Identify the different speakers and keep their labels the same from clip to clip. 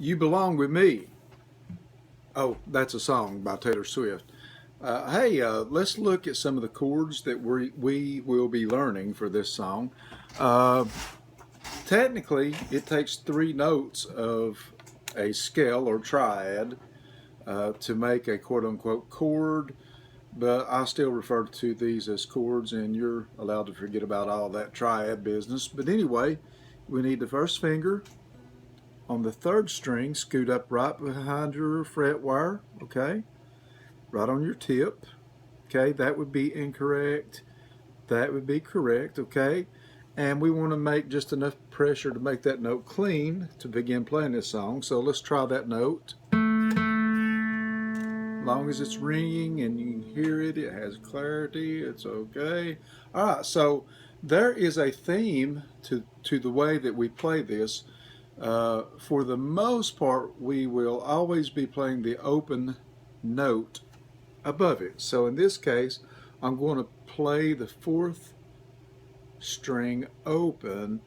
Speaker 1: You Belong With Me. Oh, that's a song by Taylor Swift. Hey, let's look at some of the chords that we will be learning for this song. Uh, Technically, it takes three notes of a scale or triad to make a quote unquote chord, but I still refer to these as chords, and you're allowed to forget about all that triad business. But anyway, we need the first finger on the third string, scoot up right behind your fret wire, okay? Right on your tip, okay? That would be incorrect. That would be correct, okay? And we want to make just enough pressure to make that note clean to begin playing this song. So let's try that note. As long as it's ringing and you can hear it, it has clarity, it's okay. All right, so there is a theme to the way that we play this. For the most part, we will always be playing the open note above it. So in this case, I'm going to play the fourth string open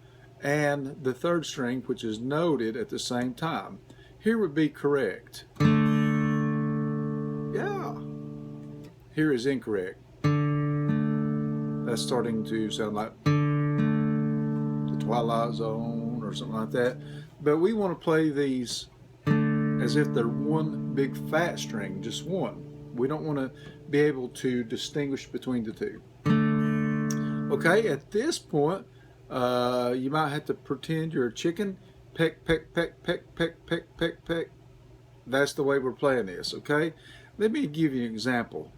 Speaker 1: and the third string, which is noted, at the same time. Here would be correct. Yeah. Here is incorrect. That's starting to sound like the Twilight Zone or something like that. But we want to play these as if they're one big fat string, just one. We don't want to be able to distinguish between the two. Okay, at this point, you might have to pretend you're a chicken. Peck, peck, peck, peck, peck, peck, peck, peck. That's the way we're playing this, okay? Let me give you an example.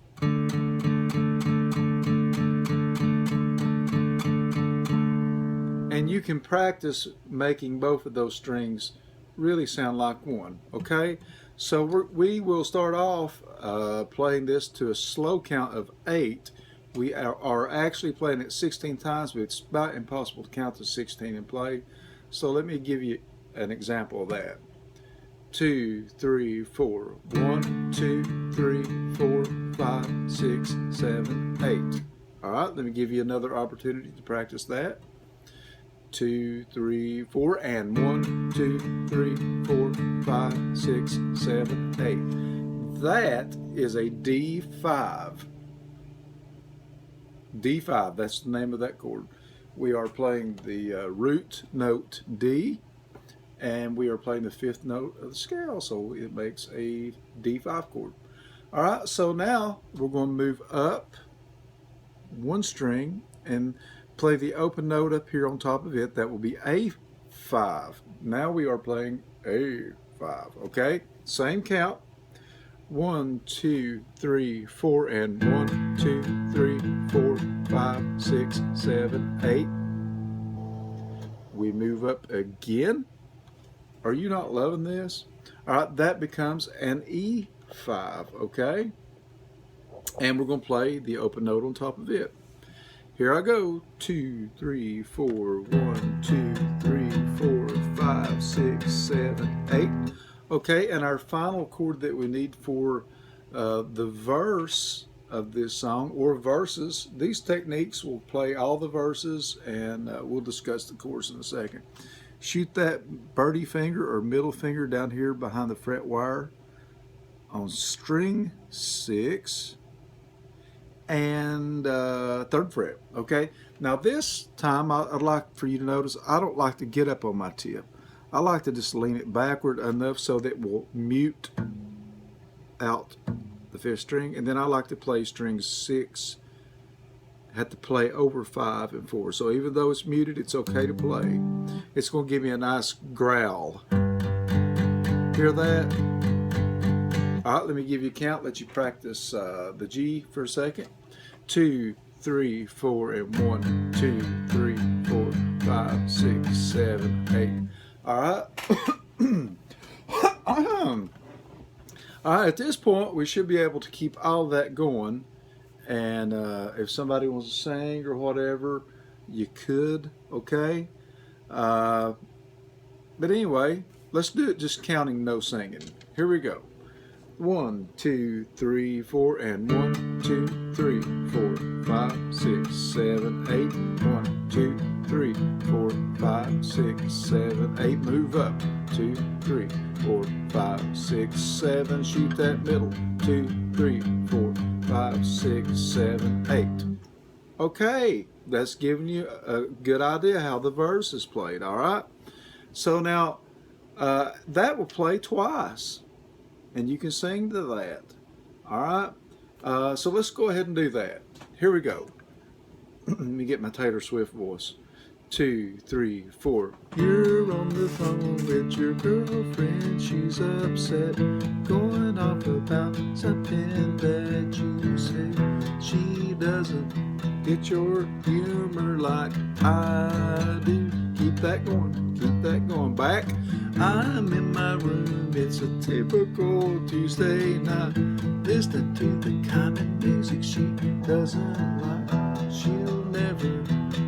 Speaker 1: And you can practice making both of those strings really sound like one, okay? So we will start off playing this to a slow count of 8. We are actually playing it 16 times, but it's about impossible to count to 16 and play. So let me give you an example of that. 2, 3, 4. 1, 2, 3, 4, 5, 6, 7, 8. All right, let me give you another opportunity to practice that. 2, 3, 4, and 1, 2, 3, 4, 5, 6, 7, 8. That is a D5. D5, that's the name of that chord. We are playing the root note D, and we are playing the fifth note of the scale, so it makes a D5 chord. All right, so now we're going to move up one string and play the open note up here on top of it. That will be A5. Now we are playing A5, okay? Same count. 1, 2, 3, 4, and 1, 2, 3, 4, 5, 6, 7, 8. We move up again. Are you not loving this? All right, that becomes an E5, okay? And we're going to play the open note on top of it. Here I go. 2, 3, 4, 1, 2, 3, 4, 5, 6, 7, 8. Okay, and our final chord that we need for the verse of this song, or verses, these techniques will play all the verses, and we'll discuss the chorus in a second. Shoot that birdie finger or middle finger down here behind the fret wire on string 6 and 3rd fret, okay? Now this time I'd like for you to notice I don't like to get up on my tip. I like to just lean it backward enough so that it will mute out the 5th string, and then I like to play string 6, have to play over 5 and 4. So even though it's muted, it's okay to play. It's going to give me a nice growl. Hear that? All right, let me give you a count, let you practice the G for a second. 2, 3, 4, and 1, 2, 3, 4, 5, 6, 7, 8. All right. All right, at this point, we should be able to keep all that going. And if somebody wants to sing or whatever, you could, okay? But anyway, let's do it just counting, no singing. Here we go. 1, 2, 3, 4, and 1, 2, 3, 4, 5, 6, 7, 8. 1, 2, 3, 4, 5, 6, 7, 8. Move up. 2, 3. 4, 5, 6, 7. Shoot that middle. 2, 3, 4, 5, 6, 7, 8. Okay, that's giving you a good idea how the verse is played, all right? So now, that will play twice, and you can sing to that, all right? So let's go ahead and do that. Here we go. Let me get my Taylor Swift voice. 2, 3, 4. You're on the phone with your girlfriend. She's upset, going off about something that you said. She doesn't get your humor like I do. Keep that going, keep that going. Back. I'm in my room. It's a typical Tuesday night, listening to the kind of music she doesn't like. She'll never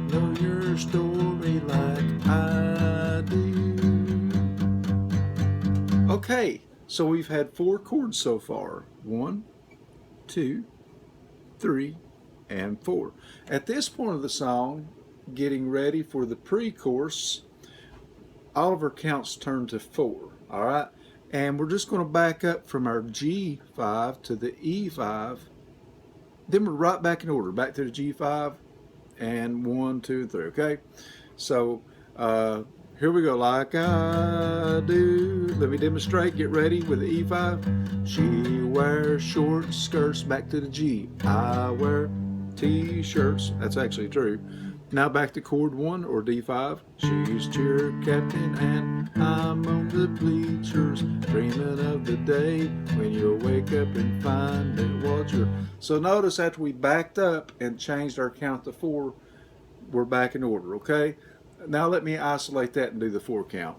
Speaker 1: know your story like I do. Okay, so we've had 4 chords so far. 1, 2, 3, and 4. At this point of the song, getting ready for the pre-chorus, Oliver counts turn to 4. All right, and we're just going to back up from our G5 to the E5. Then we're right back in order, back to the G5, and 1, 2, and 3. Okay, so here we go. Like I do. Let me demonstrate. Get ready with the E5. She wears short skirts. Back to the G. I wear T-shirts. That's actually true. Now back to chord 1 or D5. She's cheer captain and I'm on the bleachers, dreaming of the day when you'll wake up and find it what you're. So notice after we backed up and changed our count to 4, we're back in order, okay? Now let me isolate that and do the 4 count.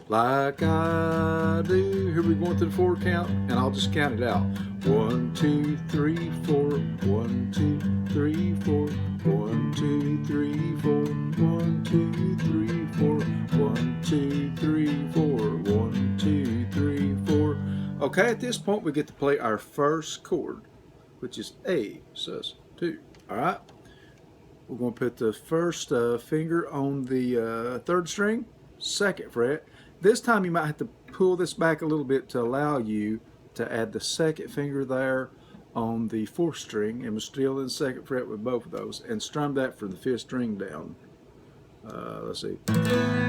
Speaker 1: Like I do. Here we go into the 4 count, and I'll just count it out. 1, 2, 3, 4. 1, 2, 3, 4. 1, 2, 3, 4. 1, 2, 3, 4. 1, 2, 3, 4. 1, 2, 3, 4. Okay, at this point we get to play our first chord, which is A sus2. All right. We're going to put the first finger on the 3rd string, 2nd fret. This time you might have to pull this back a little bit to allow you to add the 2nd finger there on the 4th string, and we're still in 2nd fret with both of those, and strum that from the 5th string down. Let's see.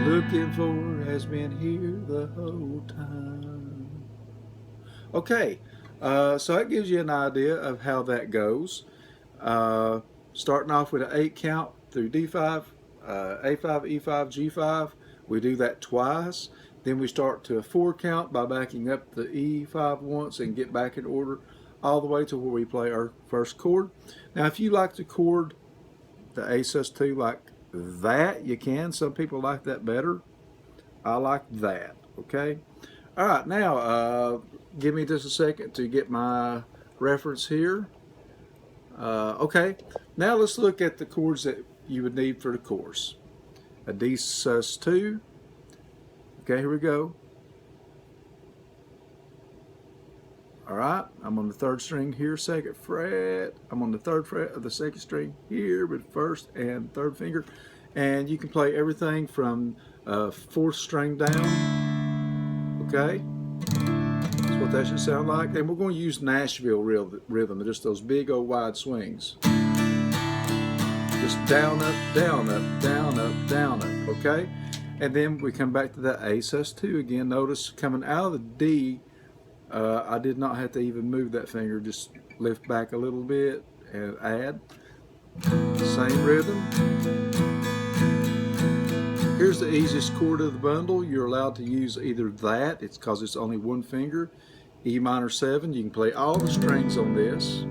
Speaker 1: Looking for has been here the whole time. Okay, so that gives you an idea of how that goes. Starting off with an 8 count through D5, A5, E5, G5. We do that twice. Then we start to a 4 count by backing up the E5 once and get back in order all the way to where we play our first chord. Now if you like to chord the A sus2 like that, you can. Some people like that better. I like that, okay? All right, now give me just a second to get my reference here. Okay, now let's look at the chords that you would need for the chorus. A D sus2. Okay, here we go. All right, I'm on the 3rd string here, 2nd fret. I'm on the 3rd fret of the 2nd string here with 1st and 3rd finger. And you can play everything from 4th string down. Okay, that's what that should sound like. And we're going to use Nashville rhythm, just those big old wide swings. Just down, up, down, up, down, up, down, up, okay? And then we come back to that A sus2 again. Notice coming out of the D, I did not have to even move that finger, just lift back a little bit and add. Same rhythm. Here's the easiest chord of the bundle. You're allowed to use either that, it's because it's only 1 finger, E minor 7. You can play all the strings on this.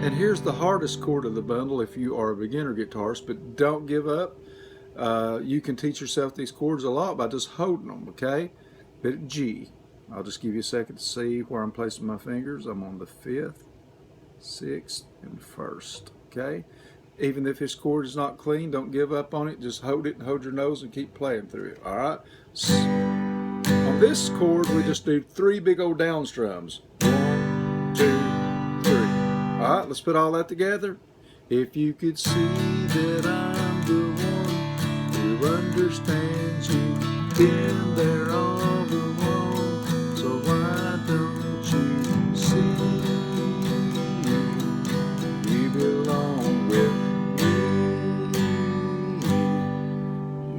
Speaker 1: And here's the hardest chord of the bundle if you are a beginner guitarist, but don't give up. You can teach yourself these chords a lot by just holding them, okay? But G. I'll just give you a second to see where I'm placing my fingers. I'm on the 5th, 6th, and 1st, okay? Even if this chord is not clean, don't give up on it. Just hold it and hold your nose and keep playing through it, all right? On this chord, we just do 3 big old down strums. 1, 2, all right, let's put all that together. If you could see that I'm the one understands you. Been there all along, so why don't you see? You belong with me.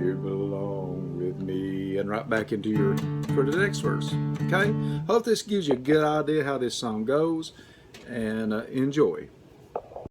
Speaker 1: You belong with me. And right back into your, for the next verse. Okay? Hope this gives you a good idea how this song goes, and enjoy.